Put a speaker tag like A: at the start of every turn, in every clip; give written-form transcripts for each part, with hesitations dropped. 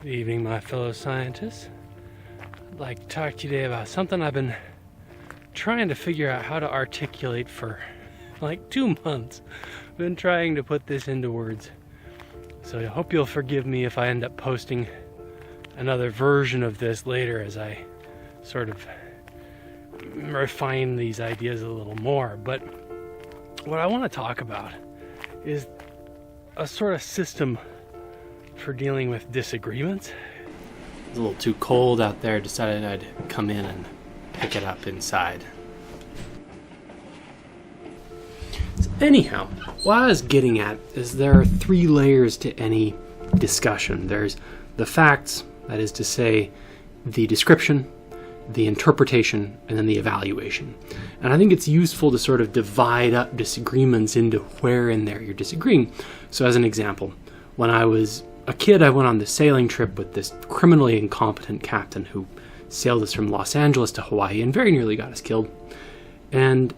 A: Good evening, my fellow scientists. I'd like to talk to you today about something I've been trying to figure out how to articulate for like 2 months. I've been trying to put this into words. So I hope you'll forgive me if I end up posting another version of this later as I sort of refine these ideas a little more. But what I want to talk about is a sort of system for dealing with disagreements. It was a little too cold out there. Decided I'd come in and pick it up inside. So anyhow, what I was getting at is there are 3 layers to any discussion. There's the facts, that is to say, the description, the interpretation, and then the evaluation. And I think it's useful to sort of divide up disagreements into where in there you're disagreeing. So as an example, when I was a kid, I went on this sailing trip with this criminally incompetent captain who sailed us from Los Angeles to Hawaii and very nearly got us killed. And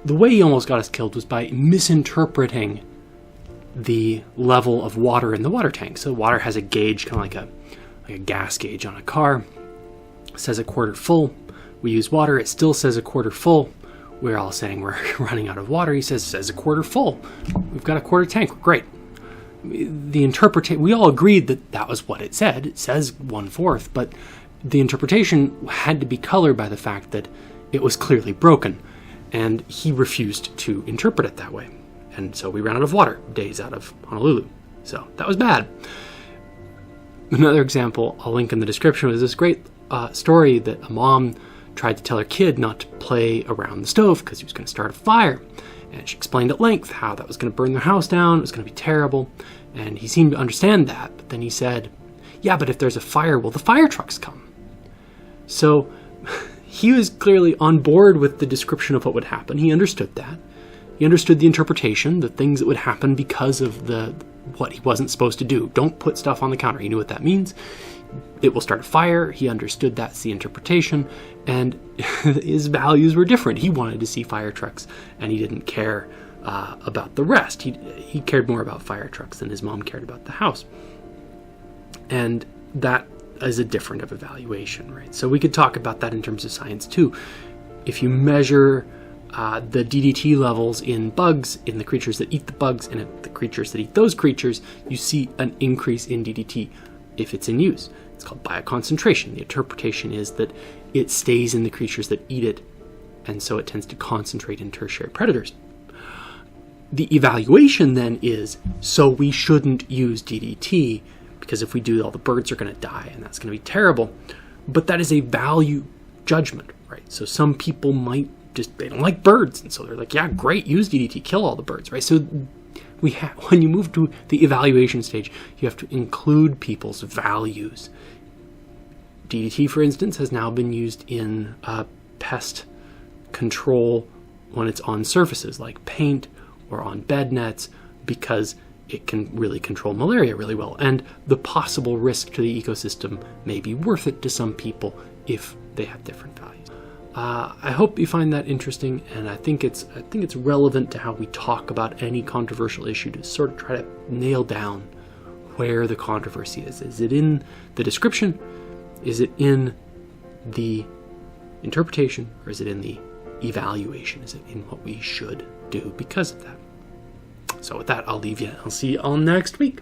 A: the way he almost got us killed was by misinterpreting the level of water in the water tank. So water has a gauge, kind of like a gas gauge on a car. It says a quarter full. We use water. It still says a quarter full. We're all saying we're running out of water. He says a quarter full. We've got a quarter tank. Great. We all agreed that was what it said. It says 1/4, but the interpretation had to be colored by the fact that it was clearly broken, and he refused to interpret it that way. And so we ran out of water days out of Honolulu. So that was bad. Another example I'll link in the description was this great story that a mom tried to tell her kid not to play around the stove because he was going to start a fire. And she explained at length how that was going to burn their house down, it was going to be terrible, and he seemed to understand that. But then he said, yeah, but if there's a fire, will the fire trucks come? So he was clearly on board with the description of what would happen. He understood that. He understood the interpretation, the things that would happen because of what he wasn't supposed to do. Don't put stuff on the counter. He knew what that means. It will start a fire. He understood that's the interpretation, and his values were different. He wanted to see fire trucks, and he didn't care about the rest. He cared more about fire trucks than his mom cared about the house. And that is a different of evaluation, right? So we could talk about that in terms of science too. If you measure the DDT levels in bugs, in the creatures that eat the bugs, and in the creatures that eat those creatures, you see an increase in DDT if it's in use. It's called bioconcentration. The interpretation is that it stays in the creatures that eat it, and so it tends to concentrate in tertiary predators. The evaluation then is, so we shouldn't use DDT, because if we do, all the birds are going to die, and that's going to be terrible. But that is a value judgment, right? So some people might they don't like birds, and so they're like, yeah, great, use DDT, kill all the birds, right? So when you move to the evaluation stage, you have to include people's values. DDT, for instance, has now been used in pest control when it's on surfaces like paint or on bed nets, because it can really control malaria really well. And the possible risk to the ecosystem may be worth it to some people if they have different values. I hope you find that interesting, and I think it's relevant to how we talk about any controversial issue to sort of try to nail down where the controversy is. Is it in the description? Is it in the interpretation? Or is it in the evaluation? Is it in what we should do because of that? So with that, I'll leave you. I'll see you all next week.